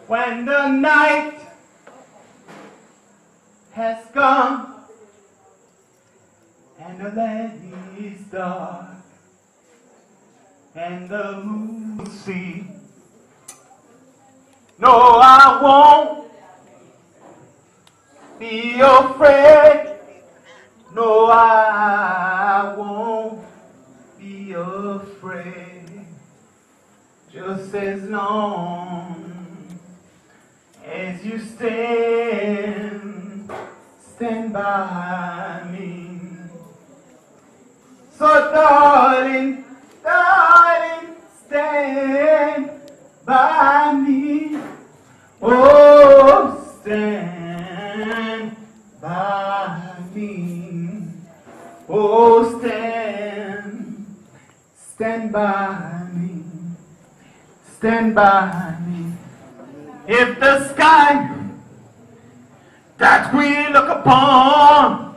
when the night has come and the land is dark and the moon see. No, I won't be afraid. No, I won't be afraid. Just as long as you stand by me. So darling, darling, stand by me. Oh, stand by me. Oh, stand by me. Stand by me. If the sky that we look upon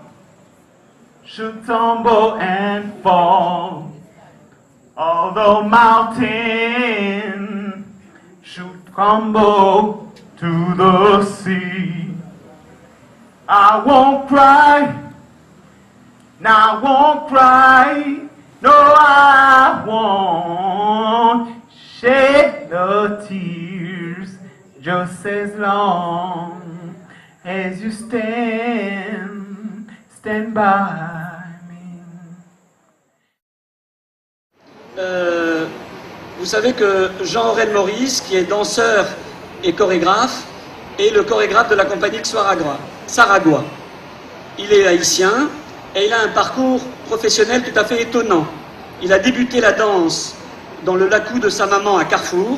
should tumble and fall, although mountain should crumble to the sea, I won't cry, no, I won't cry, no, I won't shed the tears, just as long as you stand by me. Vous savez que Jean-Aurel Maurice, qui est danseur et chorégraphe, est le chorégraphe de la compagnie Saragua. Il est haïtien et il a un parcours professionnel tout à fait étonnant. Il a débuté la danse dans le lacou de sa maman à Carrefour,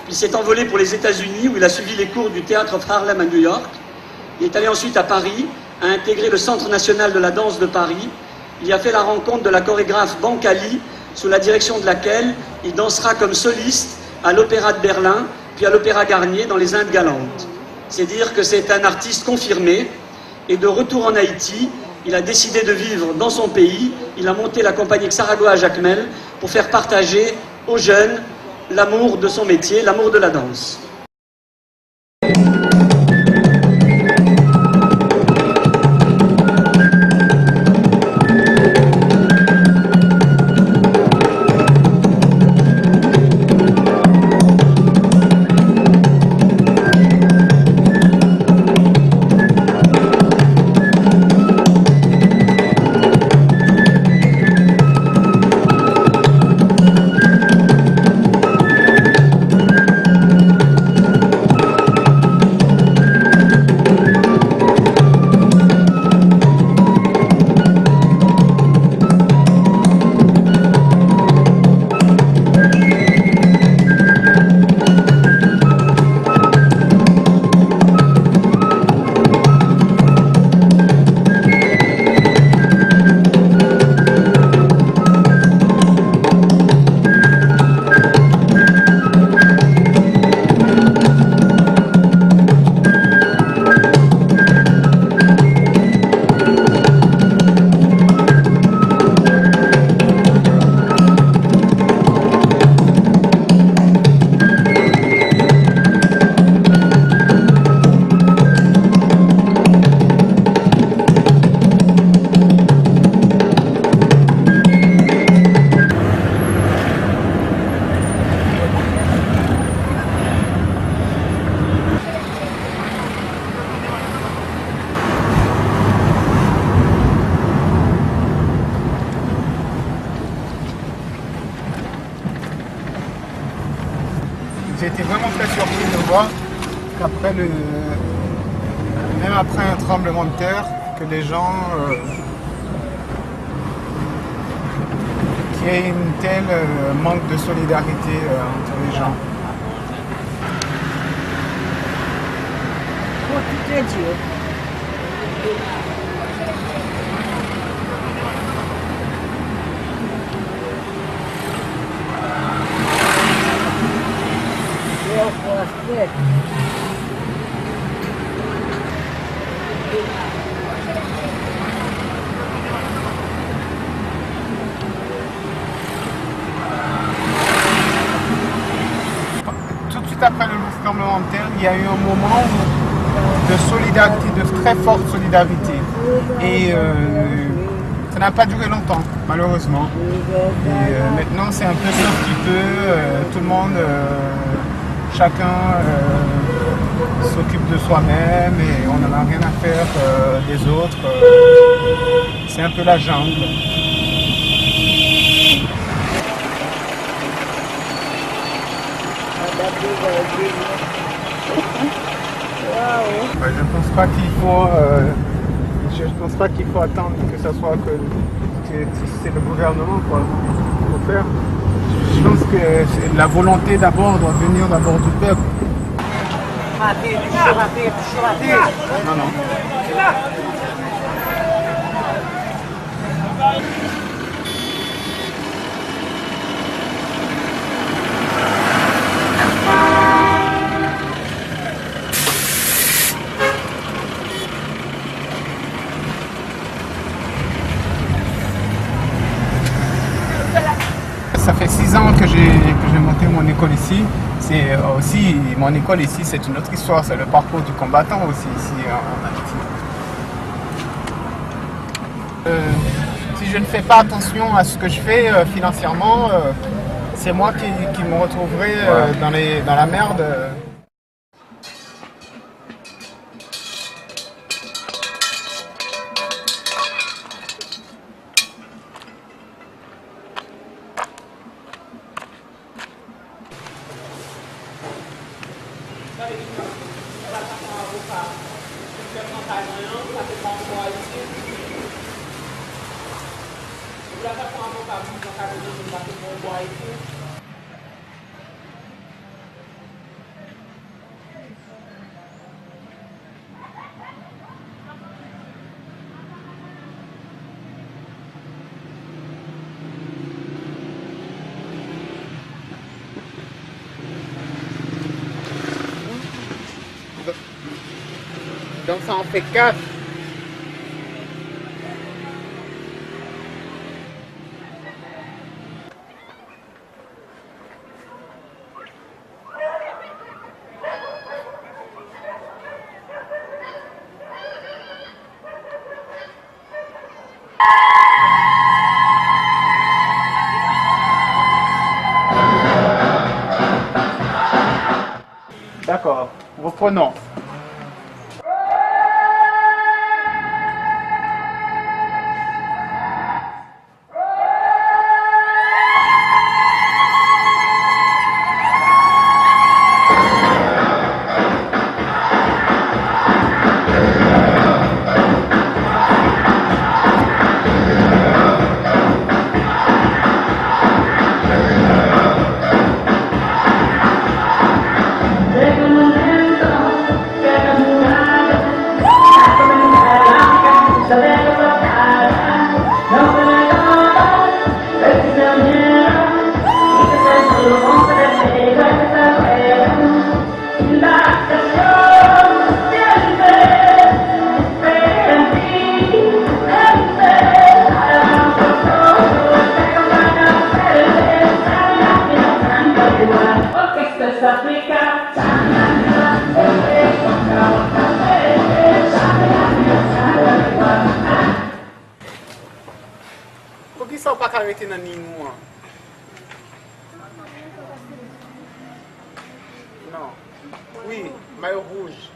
puis s'est envolé pour les États-Unis où il a suivi les cours du Théâtre of Harlem à New York. Il est allé ensuite à Paris, a intégré le Centre national de la danse de Paris. Il y a fait la rencontre de la chorégraphe Bancali, sous la direction de laquelle il dansera comme soliste à l'Opéra de Berlin, puis à l'Opéra Garnier dans les Indes galantes. C'est dire que c'est un artiste confirmé, et de retour en Haïti, il a décidé de vivre dans son pays. Il a monté la compagnie Saragua à Jacmel pour faire partager aux jeunes l'amour de son métier, l'amour de la danse. J'ai été vraiment très surpris de voir qu'après même après un tremblement de terre, que les gens qu'il y ait une telle manque de solidarité entre les gens. Tout de suite après le tremblement de terre, il y a eu un moment de solidarité, de très forte solidarité. Et ça n'a pas duré longtemps, malheureusement. Et maintenant, c'est un peu ce petit peu, tout le monde, chacun s'occupe de soi-même et on n'en a rien à faire des autres. C'est un peu la jungle. Je pense pas qu'il faut, je pense pas qu'il faut attendre que ça soit que c'est le gouvernement quoi qu'il faut faire. Je pense que la volonté d'abord doit venir d'abord du peuple. Non, non. Ça fait 6 ans que j'ai monté mon école ici. C'est aussi, mon école ici, c'est une autre histoire, c'est le parcours du combattant aussi ici en Haïti. Si je ne fais pas attention à ce que je fais financièrement, c'est moi qui me retrouverai dans la merde. Donc ça en fait 4. D'accord, reprenons. Por que só para arrêter na nenhuma? Non. Oui, maillot rouge.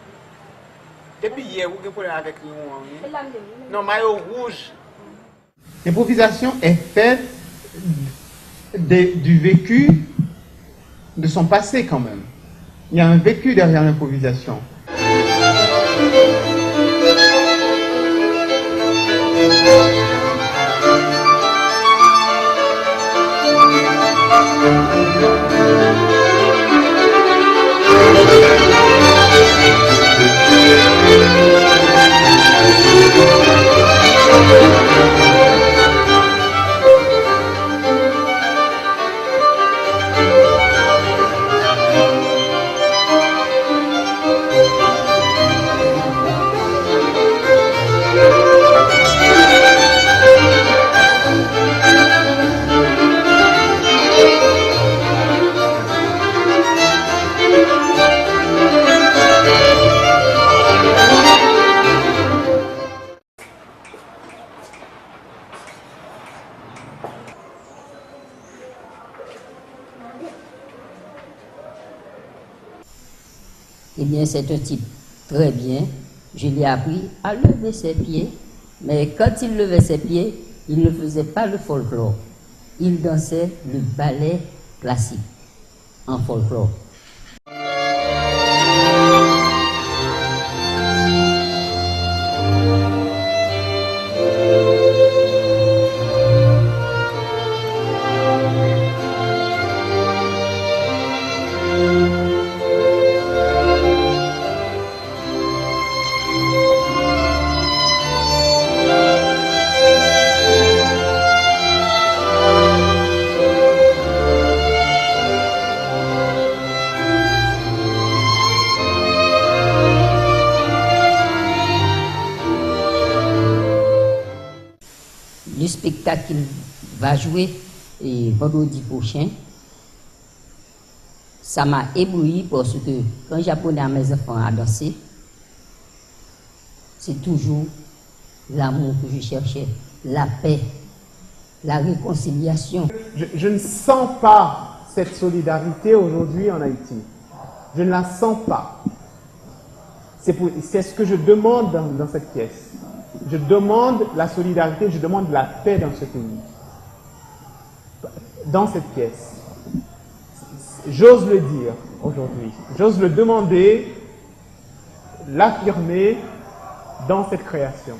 Depuis hier, vous avez un problème avec nous. Non, maillot rouge. L'improvisation est faite du vécu de son passé quand même. Il y a un vécu derrière l'improvisation. Eh bien, c'est un type très bien. Je l'ai appris à lever ses pieds, mais quand il levait ses pieds, il ne faisait pas le folklore. Il dansait le ballet classique en folklore. Le spectacle qu'il va jouer vendredi prochain, ça m'a ébloui parce que quand j'apprenais à mes enfants à danser, c'est toujours l'amour que je cherchais, la paix, la réconciliation. Je ne sens pas cette solidarité aujourd'hui en Haïti. Je ne la sens pas. C'est ce que je demande dans cette pièce. Je demande la solidarité, je demande la paix dans ce pays. Dans cette pièce. J'ose le dire aujourd'hui. J'ose le demander, l'affirmer dans cette création.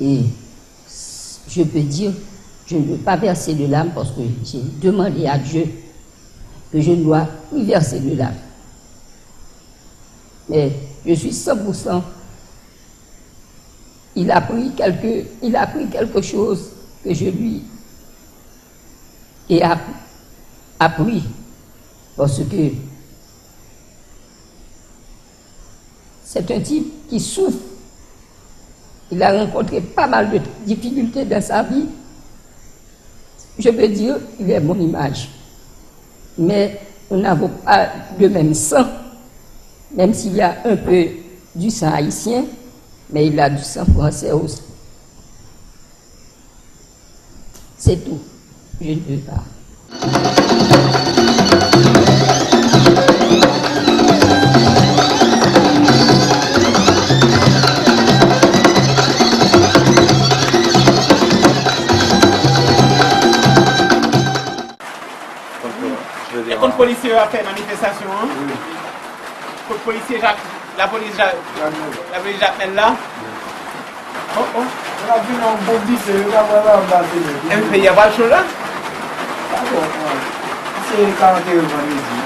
Et je peux dire, je ne veux pas verser de larmes parce que j'ai demandé à Dieu que je ne dois plus verser de larmes. Mais je suis 100%. Il a pris quelque chose que je lui ai appris parce que c'est un type qui souffre. Il a rencontré pas mal de difficultés dans sa vie. Je peux dire qu'il est mon image. Mais nous n'avons pas le même sang, même s'il y a un peu du sang haïtien, mais il a du sang français aussi. C'est tout. Je ne veux pas. Et quand le policier a fait manifestation, hein? Oui. Quand le policier la police Jacques là. Oh oh. On a vu un bon dit, c'est il n'y a pas de chose là? C'est 41 vendredi.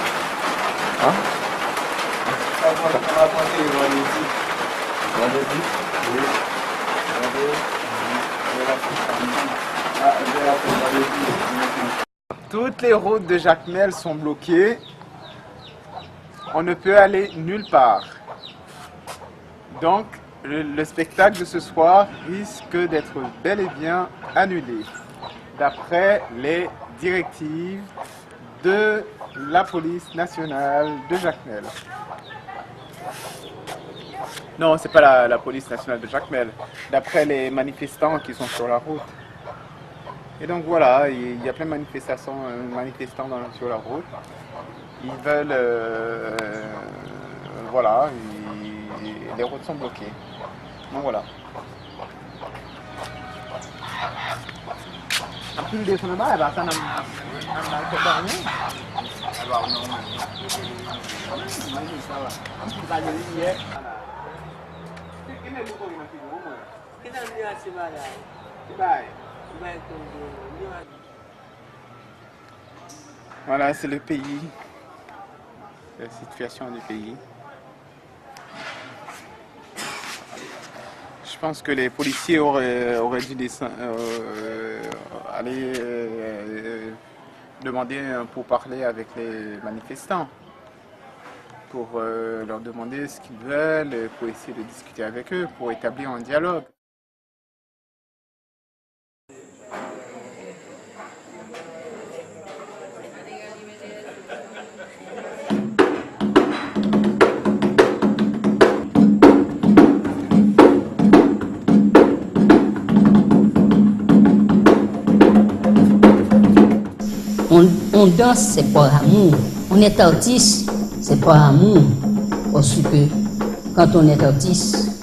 Hein? On a compté vendredi. Vendredi? Oui. Toutes les routes de Jacmel sont bloquées. On ne peut aller nulle part. Donc, le spectacle de ce soir risque d'être bel et bien annulé, d'après les directives de la police nationale de Jacmel. Non, c'est pas la police nationale de Jacmel, d'après les manifestants qui sont sur la route. Et donc voilà, il y a plein de manifestants sur la route. Ils veulent... voilà, les routes sont bloquées. Donc voilà. Après, le descendre là, elle va s'en Voilà, c'est le pays. la situation du pays. Je pense que les policiers auraient dû aller demander pour parler avec les manifestants, pour leur demander ce qu'ils veulent, pour essayer de discuter avec eux, pour établir un dialogue. On danse, c'est par amour. On est artiste, c'est par amour. Parce que quand on est artiste,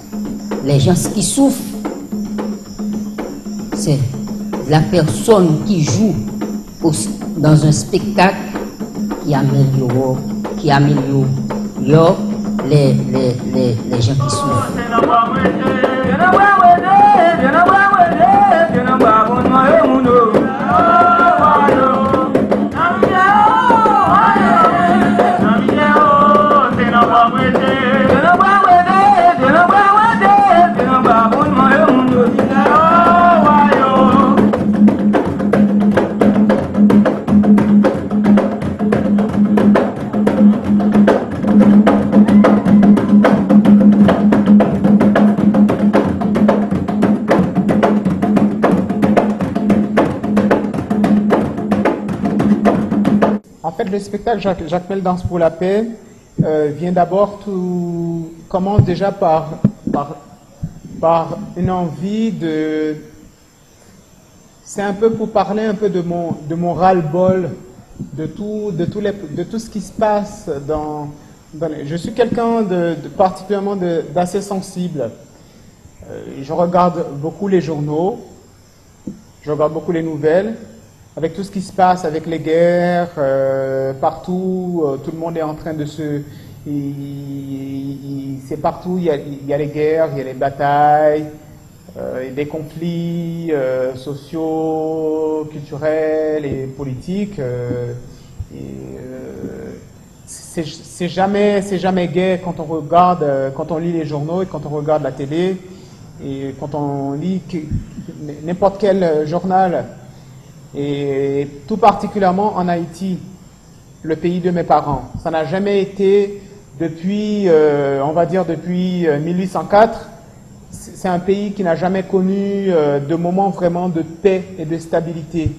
les gens qui souffrent, c'est la personne qui joue dans un spectacle qui améliore les gens qui souffrent. En fait, le spectacle Jacques Mel Danse pour la paix vient d'abord commence déjà par une envie de... C'est un peu pour parler un peu de mon ras-le-bol, de tout ce qui se passe je suis quelqu'un particulièrement d'assez sensible. Je regarde beaucoup les journaux, je regarde beaucoup les nouvelles, avec tout ce qui se passe, avec les guerres, partout, tout le monde est en train de c'est partout, il y a les guerres, il y a les batailles, des conflits sociaux, culturels et politiques. C'est jamais gai quand on lit les journaux et quand on regarde la télé et quand on lit n'importe quel journal. Et tout particulièrement en Haïti, le pays de mes parents. Ça n'a jamais été depuis 1804. C'est un pays qui n'a jamais connu de moment vraiment de paix et de stabilité.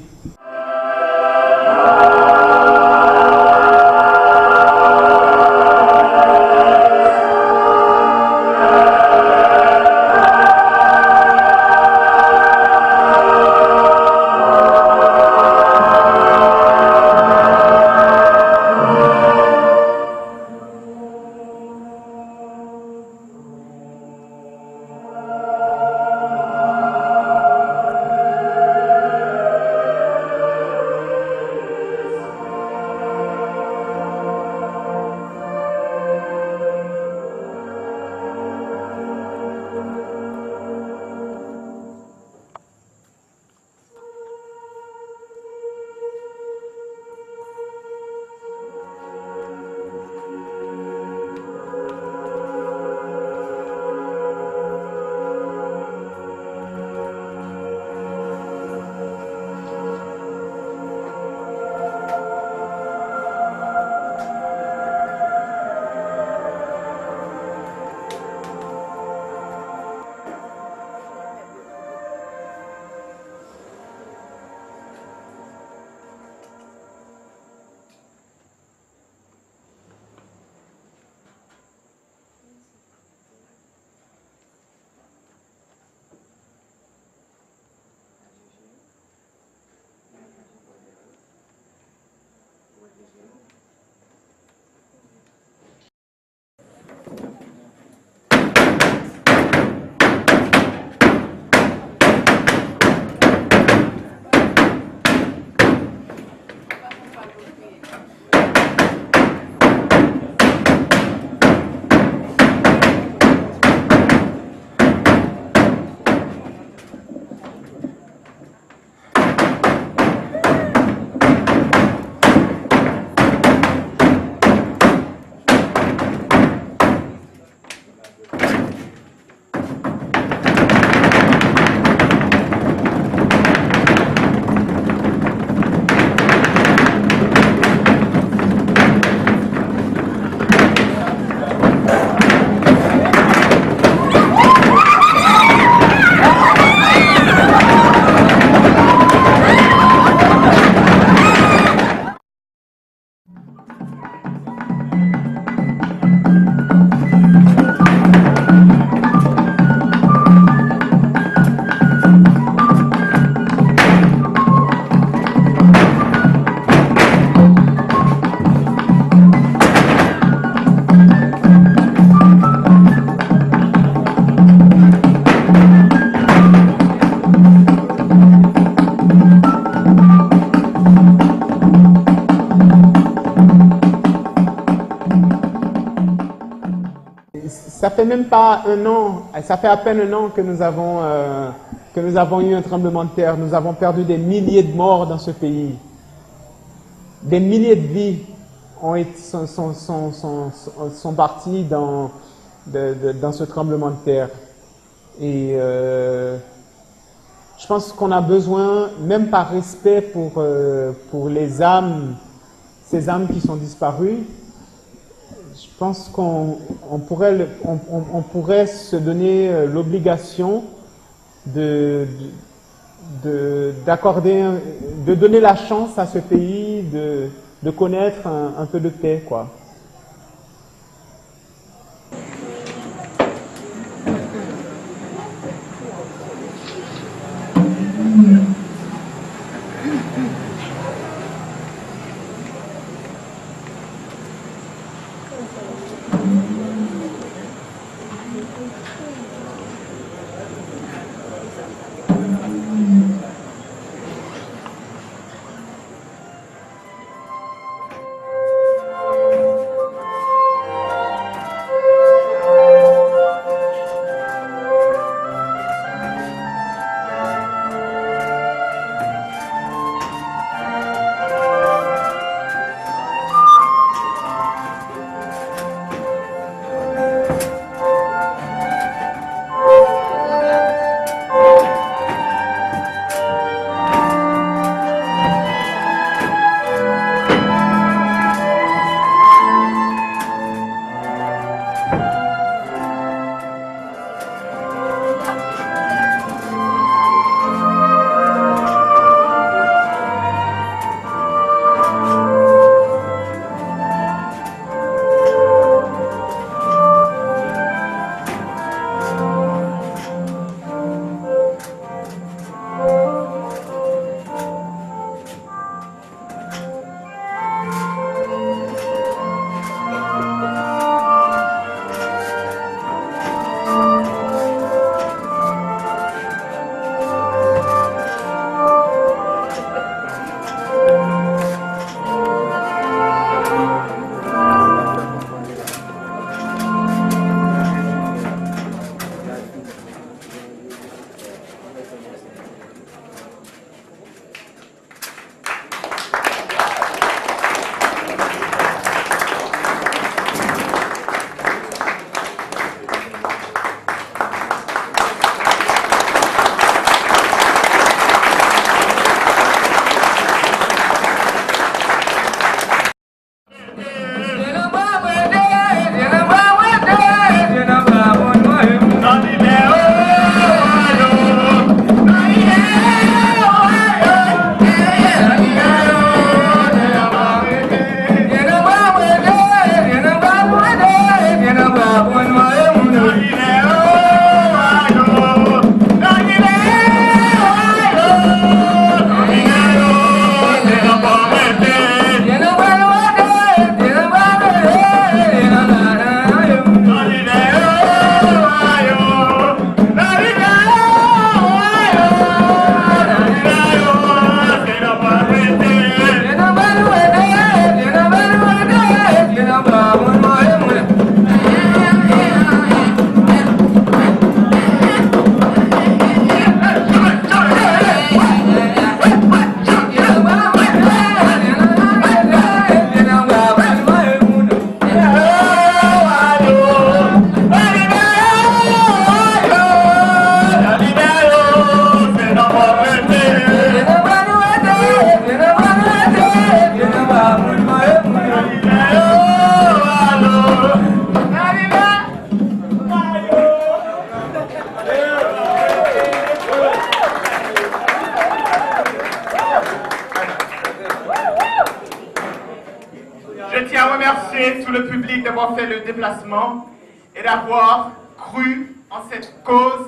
fait même pas un an, ça fait à peine un an que nous avons eu un tremblement de terre. Nous avons perdu des milliers de morts dans ce pays. Des milliers de vies sont parties dans ce tremblement de terre. Et je pense qu'on a besoin, même par respect pour les âmes, ces âmes qui sont disparues, je pense qu'on pourrait se donner l'obligation de donner la chance à ce pays de connaître un peu de paix, quoi. Je tiens à remercier tout le public d'avoir fait le déplacement et d'avoir cru en cette cause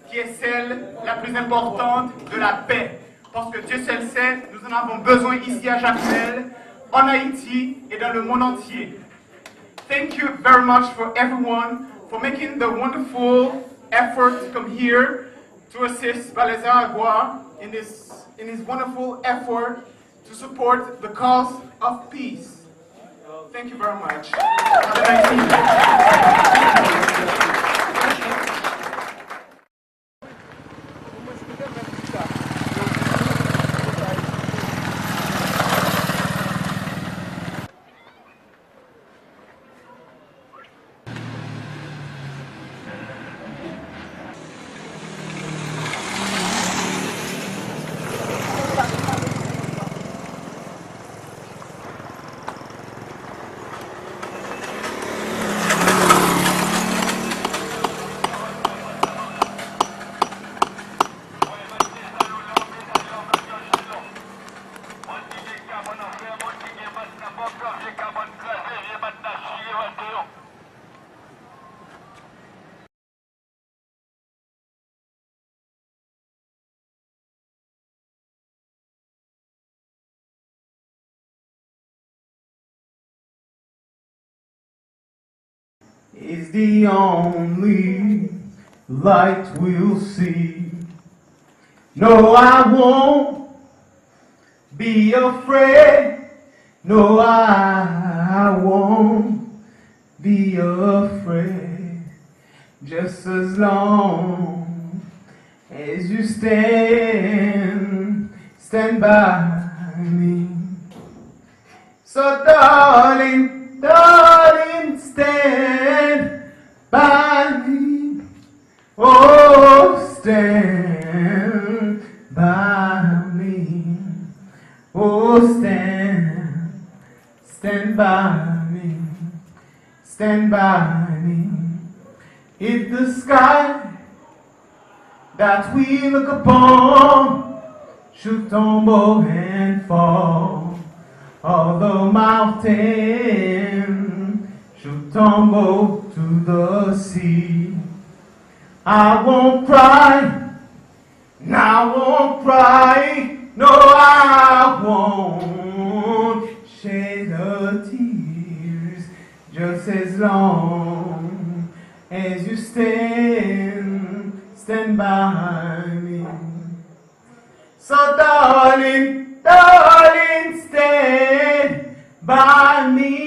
qui est celle la plus importante de la paix. Parce que Dieu seul sait, nous en avons besoin ici à Jacmel, en Haïti et dans le monde entier. Thank you very much for everyone for making the wonderful effort to come here to assist Baleza Agua in his wonderful effort to support the cause of peace. Thank you very much. Have a nice evening. is the only light we'll see. No, I won't be afraid. No, I won't be afraid. Just as long as you stand by me. So darling, darling, stand by me. Oh, stand by me. Oh, stand by me. Stand by me. If the sky that we look upon should tumble and fall, or the mountain should tumble to the sea, I won't cry, no, I won't cry, no, I won't shed a tears, just as long as you stand by me. So darling, darling, stand by me.